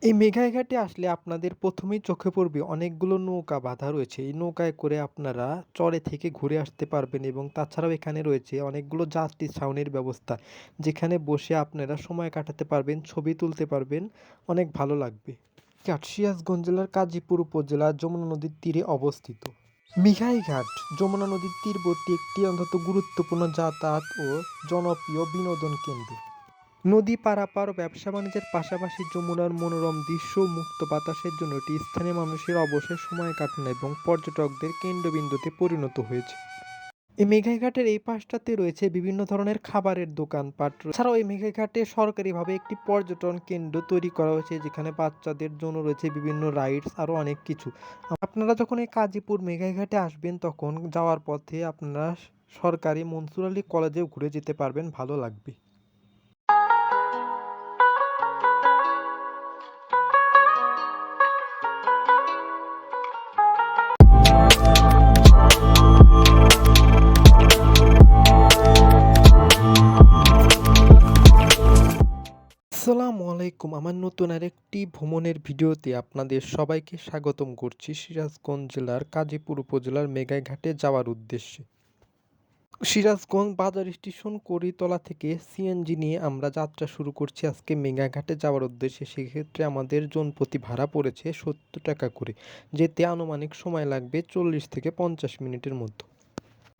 এই মেঘাই ঘাটে আসলে আপনাদের প্রথমেই চোখে পড়বে অনেকগুলো নৌকা বাঁধা রয়েছে। এই নৌকায় করে আপনারা চরে থেকে ঘুরে আসতে পারবেন এবং তাছাড়াও এখানে রয়েছে অনেকগুলো যাত্রী ছাউনির ব্যবস্থা। যেখানে বসে আপনারা সময় কাটাতে পারবেন, ছবি তুলতে পারবেন, অনেক ভালো লাগবে। ঘাট সিরাজগঞ্জ জেলার কাজীপুর উপজেলার যমুনা নদীর তীরে অবস্থিত। মিঘাই ঘাট যমুনা নদীর তীরবর্তী একটি অত্যন্ত গুরুত্বপূর্ণ যাতায়াত ও জনপ্রিয় বিনোদন কেন্দ্র। নদী পারাপার ও ব্যবসা-বাণিজ্যের পাশাপাশি যমুনার মনোরম দৃশ্য ও মুক্ত বাতাসের জন্য এটি স্থানীয় মানুষের অবসর সময় কাটানো এবং পর্যটকদের কেন্দ্রবিন্দুতে পরিণত হয়েছে। এই মেঘাই ঘাটের এই পাশটাতে রয়েছে বিভিন্ন ধরনের খাবারের দোকানপাট। এছাড়াও এই মেঘাই ঘাটে সরকারিভাবে একটি পর্যটন কেন্দ্র তৈরি করা হয়েছে, যেখানে বাচ্চাদের জন্য রয়েছে বিভিন্ন রাইডস, আরও অনেক কিছু। আপনারা যখন এই কাজীপুর মেঘাই ঘাটে আসবেন তখন যাওয়ার পথে আপনারা সরকারি মনসুর আলী কলেজেও ঘুরে যেতে পারবেন, ভালো লাগবে। আসসালামু আলাইকুম। আমার নতুন আরেকটি ভ্রমণের ভিডিওতে আপনাদের সবাইকে স্বাগতম করছি সিরাজগঞ্জ জেলার কাজীপুর উপজেলার মেঘাই ঘাটে যাওয়ার উদ্দেশ্যে। সিরাজগঞ্জ বাজার স্টেশন করিতলা থেকে সিএনজি নিয়ে আমরা যাত্রা শুরু করছি আজকে মেঘাই ঘাটে যাওয়ার উদ্দেশ্যে। সেক্ষেত্রে আমাদের জনপ্রতি ভাড়া পড়েছে ৭০ টাকা করে। যেতে আনুমানিক সময় লাগবে ৪০ থেকে ৫০ মিনিটের মতো।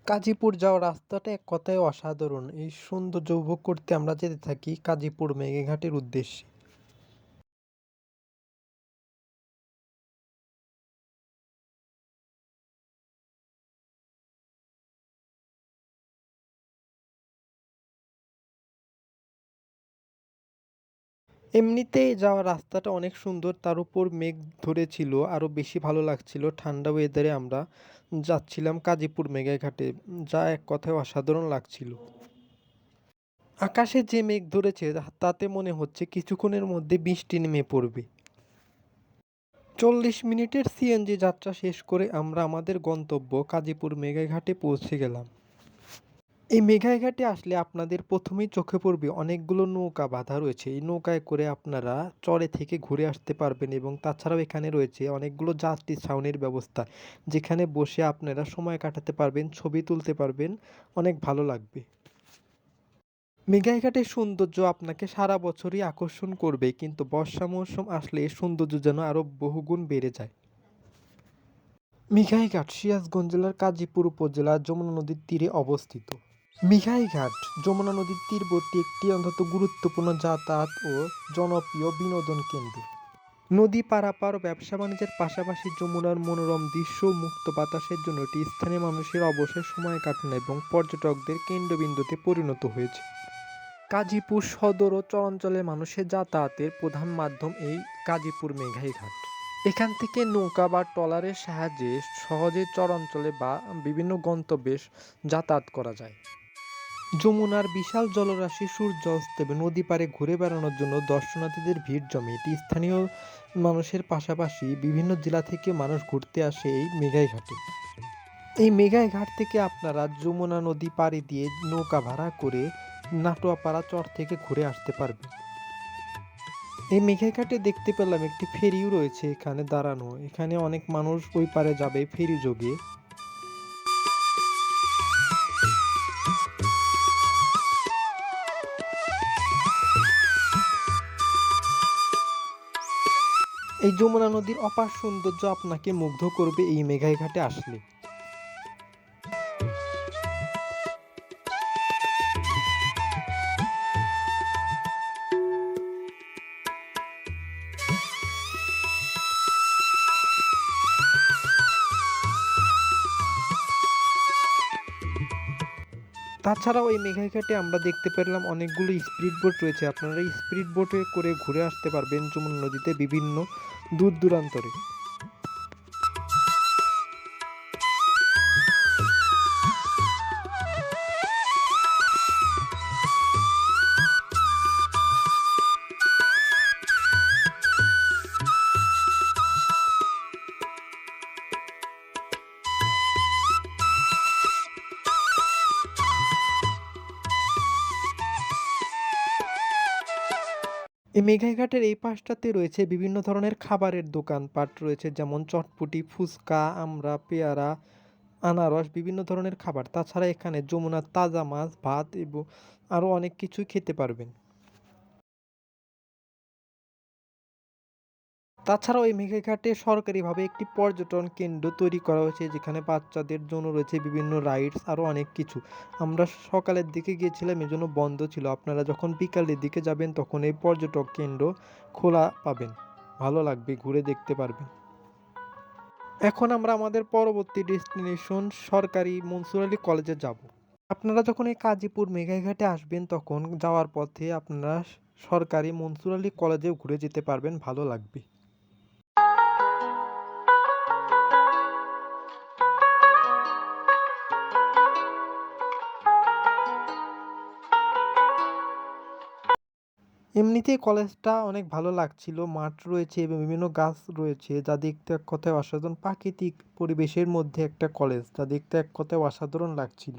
কাজীপুর যাওয়ার রাস্তাটা এক কথায় অসাধারণ। এই সৌন্দর্য উপভোগ করতে আমরা যেতে থাকি কাজীপুর মেঘেঘাটের উদ্দেশ্যে। এমনিতেই যাওয়ার রাস্তাটা অনেক সুন্দর, তার উপর মেঘ ধরেছিল, আরও বেশি ভালো লাগছিল। ঠান্ডা ওয়েদারে আমরা যাচ্ছিলাম কাজীপুর মেঘেঘাটে, যা এক কথায় অসাধারণ লাগছিল। আকাশে যে মেঘ ধরেছে তাতে মনে হচ্ছে কিছুক্ষণের মধ্যে বৃষ্টি নেমে পড়বে। ৪০ মিনিটের সিএনজি যাত্রা শেষ করে আমরা আমাদের গন্তব্য কাজীপুর মেঘাঘাটে পৌঁছে গেলাম। এই মেঘাই ঘাটে আসলে আপনাদের প্রথমেই চোখে পড়বে অনেকগুলো নৌকা বাঁধা রয়েছে। এই নৌকায় করে আপনারা চরে থেকে ঘুরে আসতে পারবেন এবং তাছাড়াও এখানে রয়েছে অনেকগুলো যাত্রী ছাউনির ব্যবস্থা, যেখানে বসে আপনারা সময় কাটাতে পারবেন, ছবি তুলতে পারবেন, অনেক ভালো লাগবে। মেঘাই ঘাটের সৌন্দর্য আপনাকে সারা বছরই আকর্ষণ করবে, কিন্তু বর্ষা মৌসুম আসলে এর সৌন্দর্য যেন আরও বহুগুণ বেড়ে যায়। মিঘাই ঘাট সিরাজগঞ্জ জেলার কাজীপুর উপজেলার যমুনা নদীর তীরে অবস্থিত। মিঘাই ঘাট যমুনা নদীর তীরবর্তী একটি অত্যন্ত গুরুত্বপূর্ণ যাতায়াত ও জনপ্রিয় বিনোদন কেন্দ্র। নদী পারাপার ও ব্যবসা-বাণিজ্যের পাশাপাশি যমুনার মনোরম দৃশ্য ও মুক্ত বাতাসের জন্য এটি স্থানীয় মানুষের অবসর সময় কাটানো এবং পর্যটকদের কেন্দ্রবিন্দুতে পরিণত হয়েছে। কাজীপুর সদর ও চরাঞ্চলের মানুষের যাতায়াতের প্রধান মাধ্যম এই কাজীপুর মেঘাই ঘাট। এখান থেকে নৌকা বা ট্রলারের সাহায্যে সহজে চরাঞ্চলে বা বিভিন্ন গন্তব্যে যাতায়াত করা যায়। যমুনার বিশাল জলরাশি সূর্য অস্তে নদী পাড়ে ঘুরে বেড়ানোর জন্য দর্শনার্থীদের ভিড় জমে। এটি স্থানীয় মানুষের পাশাপাশি বিভিন্ন জেলা থেকে মানুষ ঘুরতে আসে এই মেঘাই ঘাটে। এই মেঘাই ঘাট থেকে আপনারা যমুনা নদী পাড়ি দিয়ে নৌকা ভাড়া করে নাটোয়াপাড়া চর থেকে ঘুরে আসতে পারবেন। এই মেঘাই ঘাটে দেখতে পেলাম একটি ফেরিও রয়েছে এখানে দাঁড়ানো। এখানে অনেক মানুষ ওই পারে যাবে ফেরি যোগে। এই যমুনা নদীর অপার সৌন্দর্য আপনাকে মুগ্ধ করবে এই মেঘাই ঘাটে আসলে। তাছাড়াও এই মেঘাই ঘাটে আমরা দেখতে পেলাম অনেকগুলো স্পিড বোট রয়েছে। আপনারা এই স্পিড বোটে করে ঘুরে আসতে পারবেন যমুনা নদীতে বিভিন্ন দূর দূরান্তরে। এই মেঘাইঘাটের এই পাশটাতে রয়েছে বিভিন্ন ধরনের খাবারের দোকানপাট রয়েছে, যেমন চটপটি, ফুচকা, আমড়া, পেয়ারা, আনারস, বিভিন্ন ধরনের খাবার। তাছাড়া এখানে যমুনার তাজা মাছ, ভাত এবং আরও অনেক কিছুই খেতে পারবেন। তাছাড়াও এই মেঘাঘাটে সরকারিভাবে একটি পর্যটন কেন্দ্র তৈরি করা হয়েছে, যেখানে বাচ্চাদের জন্য রয়েছে বিভিন্ন রাইডস, আরও অনেক কিছু। আমরা সকালের দিকে গিয়েছিলাম, এজন্য বন্ধ ছিল। আপনারা যখন বিকালের দিকে যাবেন তখন এই পর্যটক কেন্দ্র খোলা পাবেন, ভালো লাগবে, ঘুরে দেখতে পারবেন। এখন আমরা আমাদের পরবর্তী ডেস্টিনেশন সরকারি মনসুর আলী কলেজে যাব। আপনারা যখন এই কাজীপুর মেঘাঘাটে আসবেন তখন যাওয়ার পথে আপনারা সরকারি মনসুর আলী কলেজেও ঘুরে যেতে পারবেন, ভালো লাগবে। এমনিতেই কলেজটা অনেক ভালো লাগছিল, মাঠ রয়েছে এবং বিভিন্ন গাছ রয়েছে, যা দেখতে এক কথায় অসাধারণ। প্রাকৃতিক পরিবেশের মধ্যে একটা কলেজ, যা দেখতে এক কথায় অসাধারণ লাগছিল।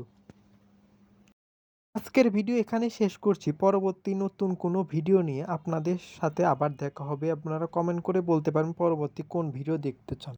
আজকের ভিডিও এখানে শেষ করছি। পরবর্তী নতুন কোনো ভিডিও নিয়ে আপনাদের সাথে আবার দেখা হবে। আপনারা কমেন্ট করে বলতে পারেন পরবর্তী কোন ভিডিও দেখতে চান।